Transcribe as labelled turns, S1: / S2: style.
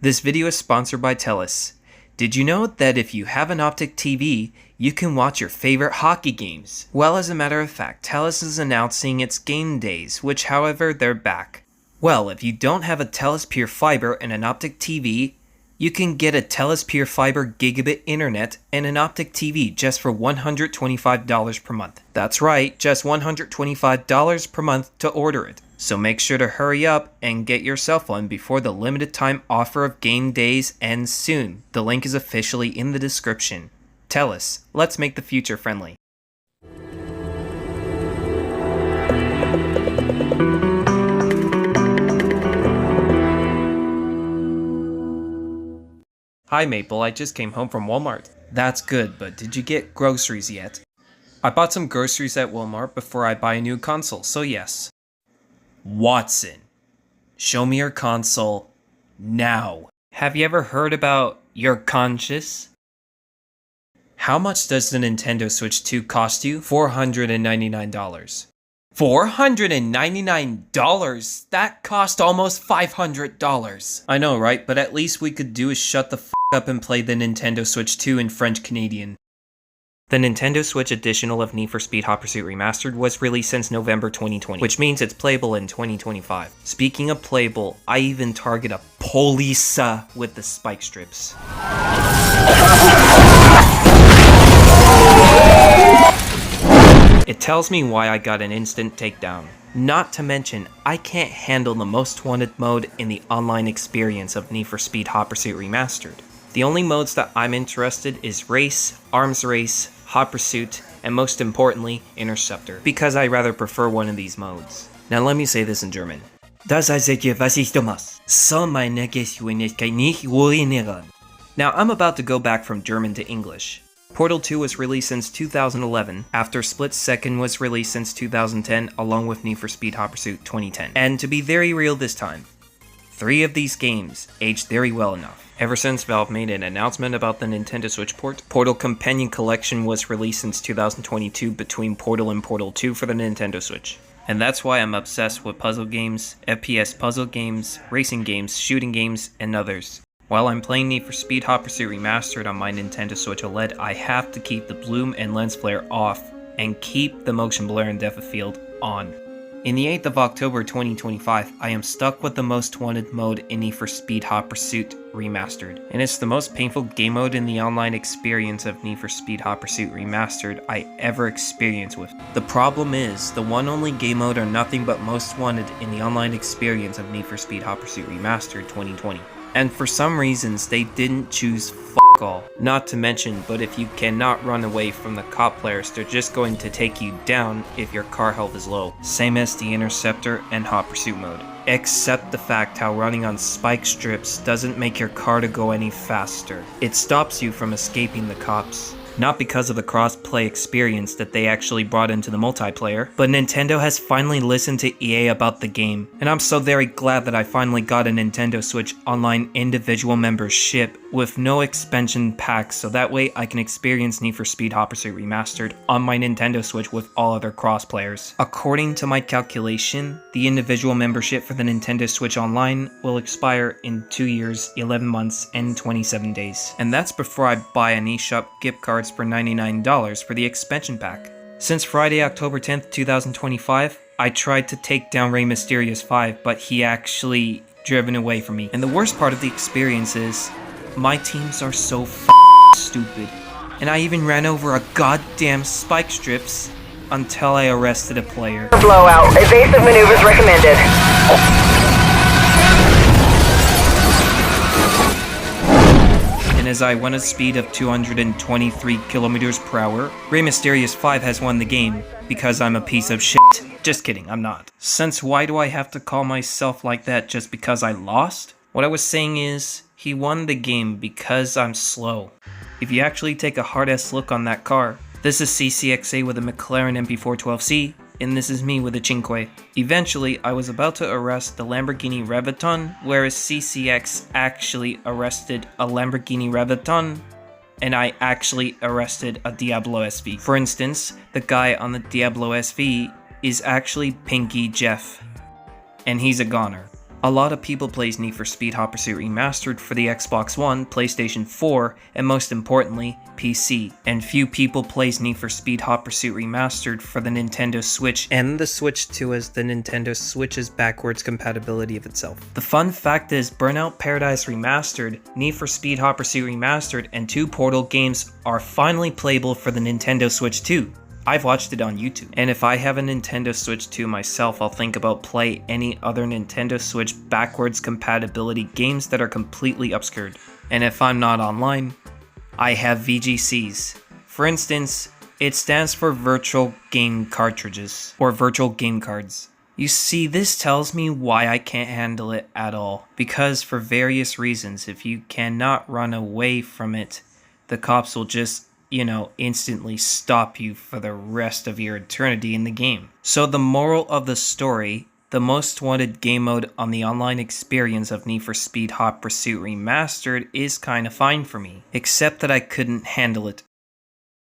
S1: This video is sponsored by TELUS. Did you know that if you have an Optic TV, you can watch your favorite hockey games? Well, as a matter of fact, TELUS is announcing its game days, which however, they're back. Well, if you don't have a TELUS Pure Fiber and an Optic TV, you can get a TELUS Pure Fiber Gigabit Internet and an Optic TV just for $125 per month. That's right, just $125 per month to order it. So make sure to hurry up and get yourself one before the limited time offer of game days ends soon. The link is officially in the description. TELUS, let's make the future friendly. Hi Maple, I just came home from Walmart. That's good, but did you get groceries yet? I bought some groceries at Walmart before I buy a new console, so yes. Watson, show me your console now. Have you ever heard about your conscious? How much does the Nintendo Switch 2 cost you? $499. $499? That cost almost $500. I know, right? But at least we could do is shut the f up and play the Nintendo Switch 2 in French Canadian. The Nintendo Switch Additional of Need for Speed Hot Pursuit Remastered was released since November 2020, which means it's playable in 2025. Speaking of playable, I even target a police with the spike strips. It tells me why I got an instant takedown. Not to mention, I can't handle the Most Wanted mode in the online experience of Need for Speed Hot Pursuit Remastered. The only modes that I'm interested is Race, Arms Race, Hot Pursuit, and most importantly, Interceptor, because I rather prefer one of these modes. Now let me say this in German. Now I'm about to go back from German to English. Portal 2 was released since 2011, after Split Second was released since 2010, along with Need for Speed Hot Pursuit 2010. And to be very real this time, 3 of these games aged very well enough. Ever since Valve made an announcement about the Nintendo Switch port, Portal Companion Collection was released since 2022 between Portal and Portal 2 for the Nintendo Switch. And that's why I'm obsessed with puzzle games, FPS puzzle games, racing games, shooting games, and others. While I'm playing Need for Speed Hot Pursuit Remastered on my Nintendo Switch OLED, I have to keep the bloom and lens flare off, and keep the motion blur and depth of field on. In the 8th of October 2025, I am stuck with the Most Wanted mode in Need for Speed Hot Pursuit Remastered, and it's the most painful game mode in the online experience of Need for Speed Hot Pursuit Remastered I ever experienced with. The problem is, the one only game mode are nothing but Most Wanted in the online experience of Need for Speed Hot Pursuit Remastered 2020. And for some reasons, they didn't choose f*** all. Not to mention, but if you cannot run away from the cop players, they're just going to take you down if your car health is low. Same as the Interceptor and Hot Pursuit mode. Except the fact how running on spike strips doesn't make your car to go any faster. It stops you from escaping the cops. Not because of the cross-play experience that they actually brought into the multiplayer, but Nintendo has finally listened to EA about the game, and I'm so very glad that I finally got a Nintendo Switch Online individual membership with no expansion packs, so that way I can experience Need for Speed Hot Pursuit Remastered on my Nintendo Switch with all other cross-players. According to my calculation, the individual membership for the Nintendo Switch Online will expire in 2 years, 11 months, and 27 days. And that's before I buy an eShop gift cards for $99 for the expansion pack. Since Friday, October 10th, 2025, I tried to take down Rey Mysterio's 5, but he actually driven away from me. And the worst part of the experience is, my teams are so stupid. And I even ran over a goddamn spike strips until I arrested a player.
S2: Blowout. Evasive maneuvers recommended.
S1: And as I went at a speed of 223 kilometers per hour, Rey Mysterio's 5 has won the game because I'm a piece of shit. Just kidding, I'm not. Since why do I have to call myself like that just because I lost? What I was saying is, he won the game because I'm slow. If you actually take a hard-ass look on that car, this is CCXA with a McLaren MP412C, and this is me with a Cinque. Eventually, I was about to arrest the Lamborghini Revuelton, whereas CCX actually arrested a Lamborghini Revuelton, and I actually arrested a Diablo SV. For instance, the guy on the Diablo SV is actually Pinky Jeff, and he's a goner. A lot of people plays Need for Speed Hot Pursuit Remastered for the Xbox One, PlayStation 4, and most importantly, PC. And few people plays Need for Speed Hot Pursuit Remastered for the Nintendo Switch and the Switch 2 as the Nintendo Switch's backwards compatibility of itself. The fun fact is Burnout Paradise Remastered, Need for Speed Hot Pursuit Remastered, and 2 Portal games are finally playable for the Nintendo Switch 2. I've watched it on YouTube, and if I have a Nintendo Switch 2 myself, I'll think about play any other Nintendo Switch backwards compatibility games that are completely obscured. And if I'm not online, I have VGCs. For instance, it stands for Virtual Game Cartridges, or Virtual Game Cards. You see, this tells me why I can't handle it at all, because for various reasons, if you cannot run away from it, the cops will just instantly stop you for the rest of your eternity in the game. So the moral of the story, the most wanted game mode on the online experience of Need for Speed Hot Pursuit Remastered is kinda fine for me, except that I couldn't handle it